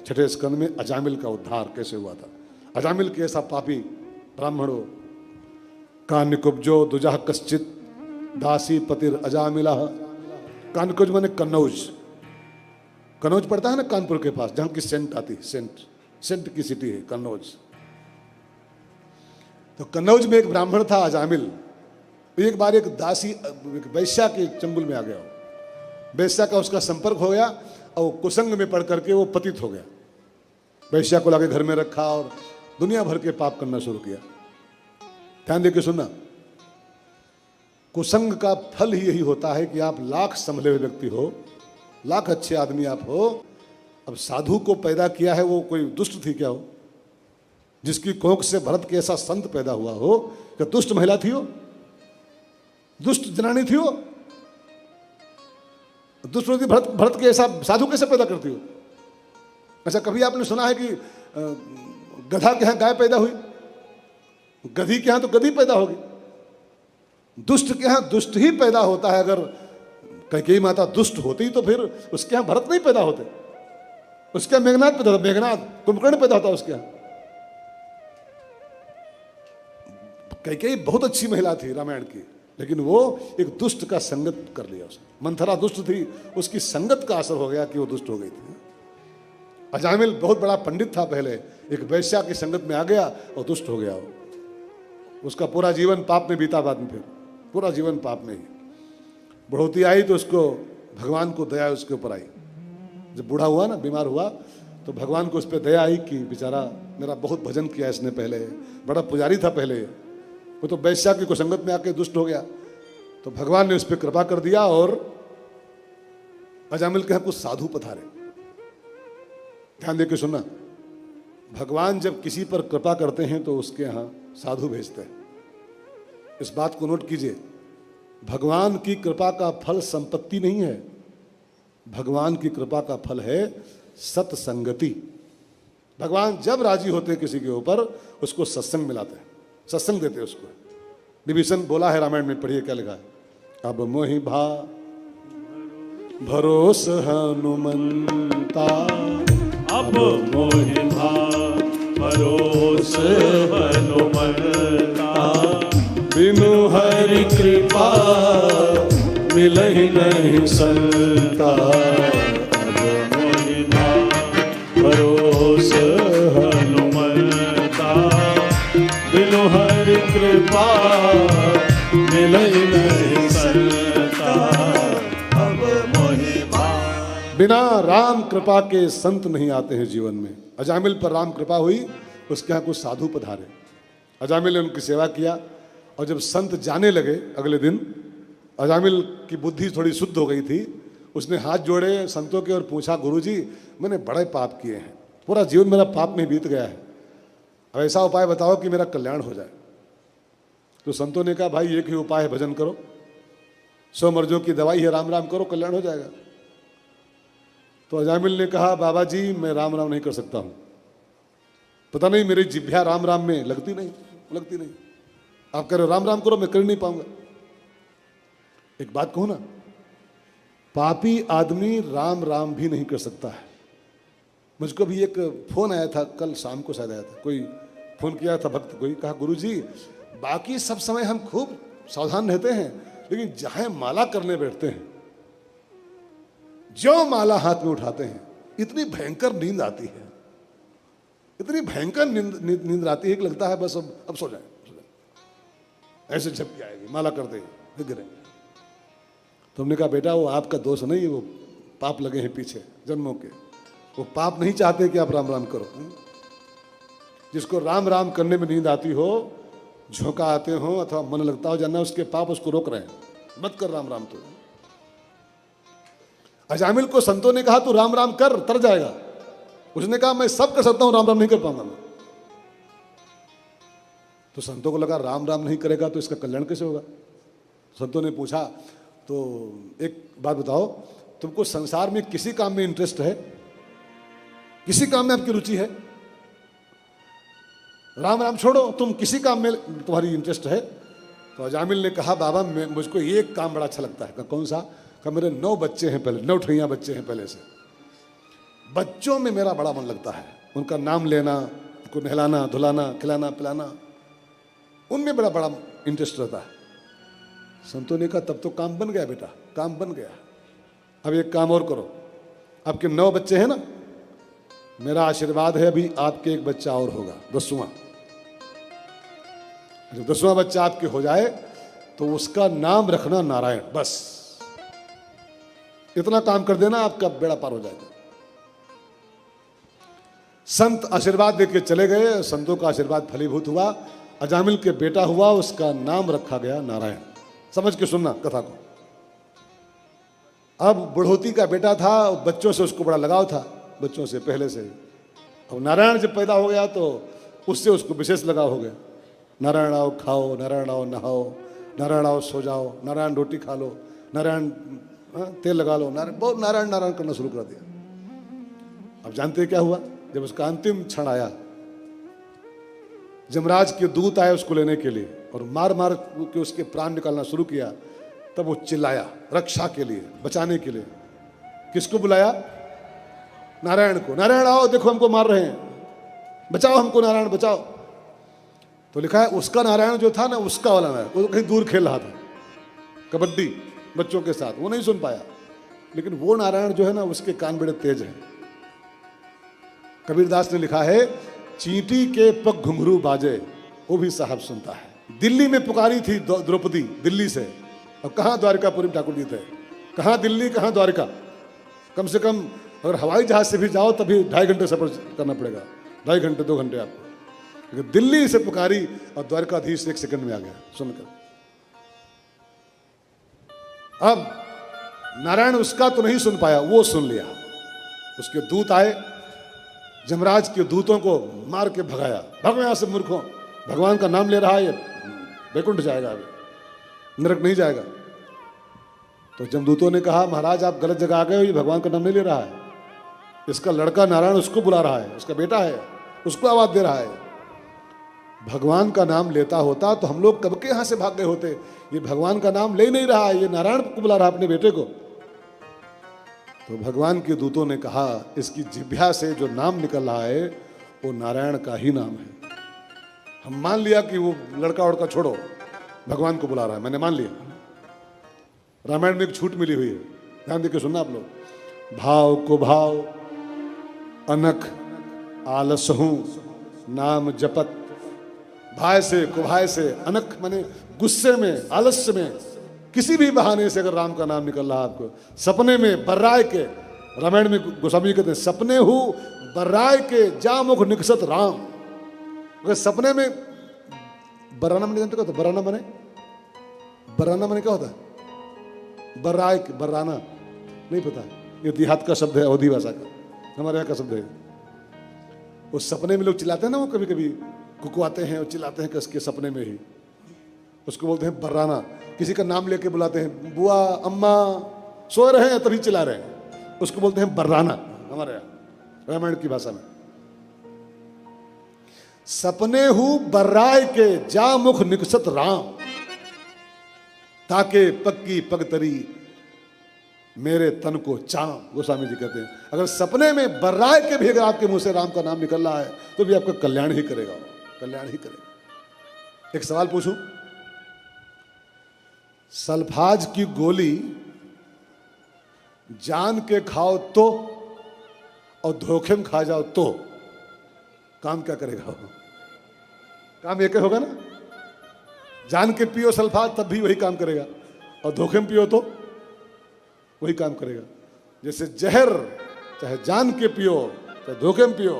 छठे स्कंद में अजामिल का उद्धार कैसे हुआ था। अजामिल के ऐसा पापी ब्राह्मण हो, कान्यकुब्जो दुजह कश्चित दासी पतिर अजामिला। कान्यकुब्ज माने कन्नौज, कन्नौज पड़ता है ना कानपुर के पास, जहां की सेंट आती, सेंट की सिटी है कन्नौज। तो कन्नौज में एक ब्राह्मण था अजामिल। एक बार एक दासी एक वैश्या के चंगुल में आ गया, वैश्या का उसका संपर्क हो गया और कुसंग में पड़ करके वो पतित हो गया। वैश्या को लाके घर में रखा और दुनिया भर के पाप करना शुरू किया। ध्यान देके सुनना, कुसंग का फल ही यही होता है कि आप लाख संभले हुए व्यक्ति हो, लाख अच्छे आदमी आप हो, अब साधु को पैदा किया है वो कोई दुष्ट थी क्या हो, जिसकी कोख से भरत के ऐसा संत पैदा हुआ हो, क्या दुष्ट महिला थी हो, दुष्ट जनानी थी हो, दुष्ट भरत के ऐसा साधु कैसे पैदा करती हो। अच्छा, कभी आपने सुना है कि गधा के यहां गाय पैदा हुई, गधी के यहां तो गधी पैदा होगी, दुष्ट के यहां दुष्ट ही पैदा होता है। अगर कैकेयी माता दुष्ट होती तो फिर उसके यहां भरत नहीं पैदा होते, उसके यहां मेघनाथ पैदा होता, मेघनाथ कुंभकर्ण पैदा होता उसके यहां। कैकेयी बहुत अच्छी महिला थी रामायण की, लेकिन वो एक दुष्ट का संगत कर लिया उसने। मंथरा दुष्ट थी, उसकी संगत का असर हो गया कि वो दुष्ट हो गई थी। अजामिल बहुत बड़ा पंडित था पहले, एक वैश्या की संगत में आ गया और दुष्ट हो गया वो। उसका पूरा जीवन पाप में बीता, बाद में फिर पूरा जीवन पाप में ही। बढ़ोती आई तो उसको भगवान को दया उसके ऊपर आई। जब बूढ़ा हुआ ना, बीमार हुआ, तो भगवान को उस पर दया आई कि बेचारा मेरा बहुत भजन किया इसने, पहले बड़ा पुजारी था पहले, वो तो वैश्या की कुसंगत में आके दुष्ट हो गया। तो भगवान ने उस पर कृपा कर दिया और अजामिल के यहां कुछ साधु पधारे। ध्यान देके सुनना, भगवान जब किसी पर कृपा करते हैं तो उसके यहां साधु भेजते हैं। इस बात को नोट कीजिए, भगवान की कृपा का फल संपत्ति नहीं है, भगवान की कृपा का फल है सत्संगति। भगवान जब राजी होते हैं किसी के ऊपर, उसको सत्संग मिलाते हैं, सत्संग देते हैं उसको। विभीषण बोला है रामायण में, पढ़िए क्या लिखा है। अब मोहि भा भरोस हनुमंता, अब मोहि भा भरोस हनुमंता, बिनु हरि कृपा मिलहि नहीं संता। अब मोहि भा भरोस हनुमंता, बिनु हरि कृपा मिलहि नहीं संता। अब मोहि भा, बिना राम कृपा के संत नहीं आते हैं जीवन में। अजामिल पर राम कृपा हुई, उसके यहाँ कुछ साधु पधारे, अजामिल ने उनकी सेवा किया। और जब संत जाने लगे अगले दिन, अजामिल की बुद्धि थोड़ी शुद्ध हो गई थी, उसने हाथ जोड़े संतों के और पूछा, गुरुजी मैंने बड़े पाप किए हैं, पूरा जीवन मेरा पाप में बीत गया है, अब ऐसा उपाय बताओ कि मेरा कल्याण हो जाए। तो संतों ने कहा, भाई एक ही उपाय है, भजन करो, 100 मर्जों की दवाई है, राम राम करो, कल्याण हो जाएगा। तो अजामिल ने कहा, बाबा जी मैं राम राम नहीं कर सकता हूं, पता नहीं मेरी जिभ्या राम राम में लगती नहीं। आप कह रहे हो राम राम करो, मैं कर नहीं पाऊंगा। एक बात कहूं ना, पापी आदमी राम राम भी नहीं कर सकता है। मुझको भी एक फोन आया था, कल शाम को शायद आया था, कोई फोन किया था भक्त, कोई कहा, गुरुजी बाकी सब समय हम खूब सावधान रहते हैं, लेकिन जहां माला करने बैठते हैं, जो माला हाथ में उठाते हैं, इतनी भयंकर नींद आती है, इतनी भयंकर नींद आती है कि लगता है बस अब सो जाए, ऐसे झपकी आएगी माला करते ही गिरे। तो हमने कहा, बेटा वो आपका दोष नहीं, वो पाप लगे हैं पीछे जन्मों के, वो पाप नहीं चाहते कि आप राम राम करो। जिसको राम राम करने में नींद आती हो, झोंका आते हो अथवा मन लगता हो, जानना उसके पाप उसको रोक रहे हैं, मत कर राम राम। तो अजामिल को संतों ने कहा, तू राम राम कर, तर जाएगा। उसने कहा, मैं सब कर सकता हूं, राम राम नहीं कर पाऊंगा मैं। तो संतों को लगा राम राम नहीं करेगा तो इसका कल्याण कैसे होगा। संतों ने पूछा, तो एक बात बताओ, तुमको संसार में किसी काम में इंटरेस्ट है, किसी काम में आपकी रुचि है? राम राम छोड़ो, तुम किसी काम में तुम्हारी इंटरेस्ट है? तो अजामिल ने कहा, बाबा मुझको एक काम बड़ा अच्छा लगता है। कौन सा? कहा, मेरे 9 बच्चे हैं, पहले 9 ठैया बच्चे हैं पहले से, बच्चों में मेरा बड़ा मन लगता है, उनका नाम लेना, उनको नहलाना धुलाना खिलाना पिलाना, उनमें बड़ा इंटरेस्ट रहता है। संतों ने कहा तब तो काम बन गया बेटा, काम बन गया। अब एक काम और करो, आपके 9 बच्चे हैं ना, मेरा आशीर्वाद है अभी आपके एक बच्चा और होगा, 10वां। जब 10वां बच्चा आपके हो जाए तो उसका नाम रखना नारायण, बस इतना काम कर देना, आपका बेड़ा पार हो जाएगा। संत आशीर्वाद देके चले गए, संतों का आशीर्वाद फलीभूत हुआ, अजामिल के बेटा हुआ, उसका नाम रखा गया नारायण। समझ के सुनना कथा को। अब बुढ़ोती का बेटा था, बच्चों से उसको बड़ा लगाव था, बच्चों से पहले से। अब नारायण जब पैदा हो गया तो उससे उसको विशेष लगाव हो गया। नारायण आओ खाओ, नारायण आओ नहाओ, नारायण आओ सो जाओ, नारायण रोटी खा लो, नारायण तेल लगा लो, नारायण, बहुत नारायण नारायण करना शुरू कर दिया। अब जानते क्या हुआ, जब उसका अंतिम क्षण आया, जमराज के दूत आए उसको लेने के लिए और मार मार के उसके प्राण निकालना शुरू किया, तब वो चिल्लाया रक्षा के लिए, बचाने के लिए। किसको बुलाया? नारायण को। नारायण आओ, देखो हमको मार रहे हैं, बचाओ हमको, नारायण बचाओ। तो लिखा है उसका नारायण जो था ना, उसका वाला नारायण, वो कहीं दूर खेल रहा था कबड्डी बच्चों के साथ, वो नहीं सुन पाया। लेकिन वो नारायण जो है ना, उसके कान बड़े तेज हैं। कबीरदास ने लिखा है चींटी के पग घुंघरू बाजे, वो भी साहब सुनता है। दिल्ली में पुकारी थी द्रौपदी, दिल्ली से, और कहाँ द्वारिकापुरी ठाकुर जी थे। कहाँ दिल्ली कहाँ द्वारिका, कम से कम अगर हवाई जहाज से भी जाओ तभी 2.5 घंटे सफर करना पड़ेगा, 2.5 घंटे 2 घंटे आपको। लेकिन दिल्ली से पुकारी और द्वारकाधीश 1 सेकंड में आ गया सुनकर। अब नारायण उसका तो नहीं सुन पाया, वो सुन लिया। उसके दूत आए, जमराज के दूतों को मार के भगाया, भगो यहां से मूर्खों, भगवान का नाम ले रहा है ये, वैकुंठ जाएगा, अभी नरक नहीं जाएगा। तो जमदूतों ने कहा महाराज आप गलत जगह आ गए हो, ये भगवान का नाम नहीं ले रहा है, इसका लड़का नारायण उसको बुला रहा है, उसका बेटा है, उसको आवाज दे रहा है। भगवान का नाम लेता होता तो हम लोग कब के यहां से भाग गए होते। ये भगवान का नाम ले नहीं रहा है, ये नारायण को बुला रहा है अपने बेटे को। तो भगवान के दूतों ने कहा इसकी जिह्वा से जो नाम निकल रहा है वो नारायण का ही नाम है। हम मान लिया कि वो लड़का उड़का छोड़ो, भगवान को बुला रहा है, मैंने मान लिया। रामायण में एक छूट मिली हुई है, ध्यान देकर सुनना आप लोग। भाव को भाव अनख आलसहूं नाम जपत, भाई से कुभाई से, अनख माने गुस्से में, आलस्य में, किसी भी बहाने से अगर राम का नाम निकल रहा है आपको, सपने में बर्राय के, रामायण में गोस्वामी कहते हैं सपने हूं बर्राय के जामुख निकसत राम। अगर सपने में बर्राना मैंने जानते क्या, बर्राना मने, बर्राना मने क्या होता है? बर्राय, बर्राना नहीं पता, ये देहात का शब्द है, अवधी भाषा का, हमारे यहाँ का शब्द है। उस सपने में लोग चिल्लाते हैं ना, वो कभी कभी कुकवाते हैं और चिल्लाते हैं कसके सपने में ही, उसको बोलते हैं बर्राना। किसी का नाम लेके बुलाते हैं, बुआ अम्मा सो रहे हैं तभी चिल्ला रहे हैं, उसको बोलते हैं बर्राना हमारे यहाँ रामायण की भाषा में। सपने हूं बर्राय के जा मुख निकसत राम, ताके पक्की पगतरी मेरे तन को चाम, गोस्वामी जी कहते हैं। अगर सपने में बर्राय के भी अगर आपके मुंह से राम का नाम निकल रहा है तो भी आपका कल्याण ही करेगा, कल्याण ही करेगा। एक सवाल पूछूं, सल्फाज की गोली जान के खाओ तो और धोखे में खा जाओ तो काम क्या करेगा? काम एक होगा ना। जान के पियो सल्फाज तब भी वही काम करेगा, और धोखे में पियो तो वही काम करेगा। जैसे जहर चाहे जान के पियो चाहे धोखे में पियो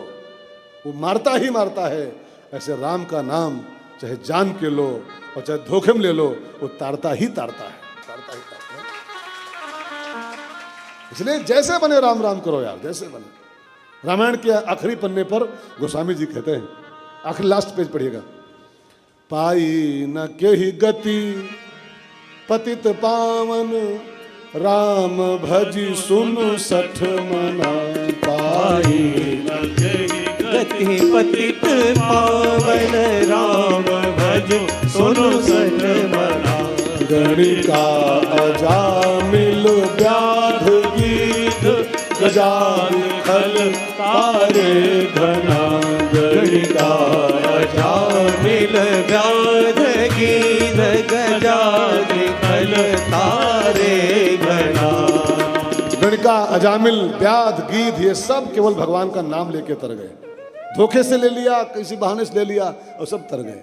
वो मारता ही मारता है, ऐसे राम का नाम चाहे जान के लो और चाहे धोखे में ले लो वो तारता ही तारता है, तारता ही तारता है। इसलिए जैसे बने राम राम करो यार, जैसे बने। रामायण के आखिरी पन्ने पर गोस्वामी जी कहते हैं, आखिरी लास्ट पेज पढ़िएगा, पाई न के ही गति पतित पावन राम भजी सुन सठ मना। पाई न के ही गति पतित पावन राम भजो सुनो सठ मना। गणिका अजामिल व्याध गीत गजान खल तारे घना गणिका अजामिल व्याध गीध गजादि फल तारे घना। गणिका, अजामिल, व्याध, गीध, ये सब केवल भगवान का नाम लेके तर गए। धोखे से ले लिया, किसी बहाने से ले लिया और सब तर गए।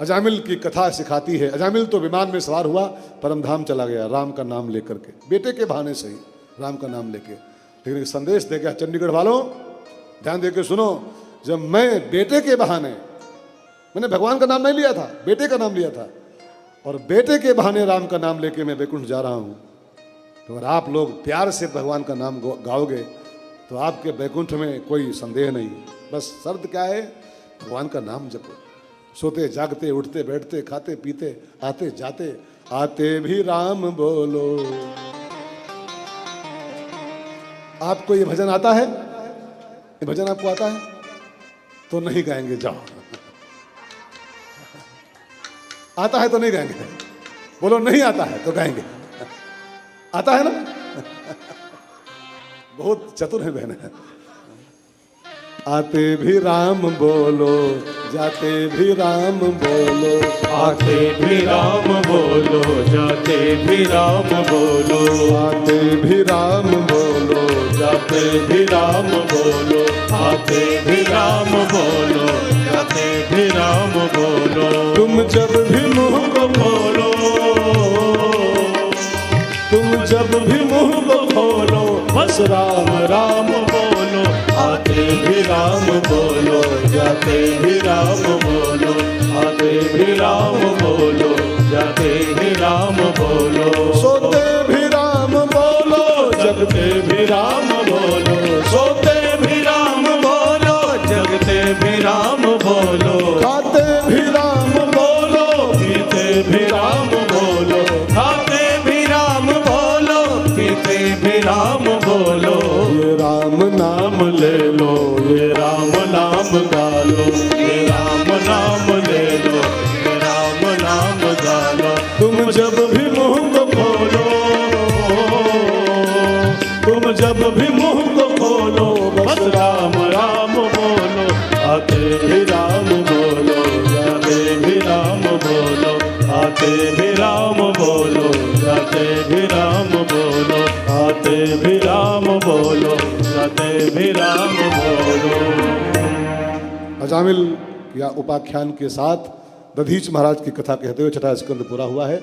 अजामिल की कथा सिखाती है, अजामिल तो विमान में सवार हुआ, परमधाम चला गया राम का नाम लेकर के, बेटे के बहाने से ही राम का नाम लेके। लेकिन एक संदेश दे गया, चंडीगढ़ वालों ध्यान दे के सुनो, जब मैं बेटे के बहाने, मैंने भगवान का नाम नहीं लिया था, बेटे का नाम लिया था, और बेटे के बहाने राम का नाम लेके मैं वैकुंठ जा रहा हूं, तो अगर आप लोग प्यार से भगवान का नाम गाओगे तो आपके वैकुंठ में कोई संदेह नहीं। बस शर्त क्या है, भगवान का नाम जपो, सोते जागते उठते बैठते खाते पीते आते जाते, आते भी राम बोलो। आपको ये भजन आता है? ये भजन आपको आता है तो नहीं गाएंगे, जाओ। आता है तो नहीं गाएंगे, बोलो नहीं आता है तो गाएंगे। आता है ना? बहुत चतुर है बहन। आते भी राम बोलो, जाते भी राम बोलो, आते भी राम बोलो, जाते भी राम बोलो, आते भी राम बोलो, जाते भी राम बोलो, आते भी राम बोलो, जाते भी राम बोलो। तुम जब भी मुंह को बोलो, तुम जब भी मुंह को खोलो, बस राम राम बोलो, आते भी राम बोलो, जाते भी राम बोलो, आते भी राम बोलो, जाते भी राम बोलो। सोते भी राम बोलो, जगते भी राम बोलो, सोते भी राम बोलो, जगते भी राम बोलो, खाते भी राम बोलो, पीते भी राम बोलो, खाते भी राम बोलो, पीते भी राम बोलो। ये राम नाम ले लो, ये राम नाम गा लो, ये राम नाम ले लो, ये राम नाम गा लो। तुम जब भी मुंह को खोलो, तुम जब भी मुंह को खोलो, बस राम राम बोलो, आते भी राम बोलो, जाते भी राम बोलो, आते भी राम बोलो, जाते भी राम बोलो, आते भी राम बोलो, जाते भी राम बोलो। अजामिल या उपाख्यान के साथ दधीच महाराज की कथा कहते हुए छठा स्कंद पूरा हुआ है।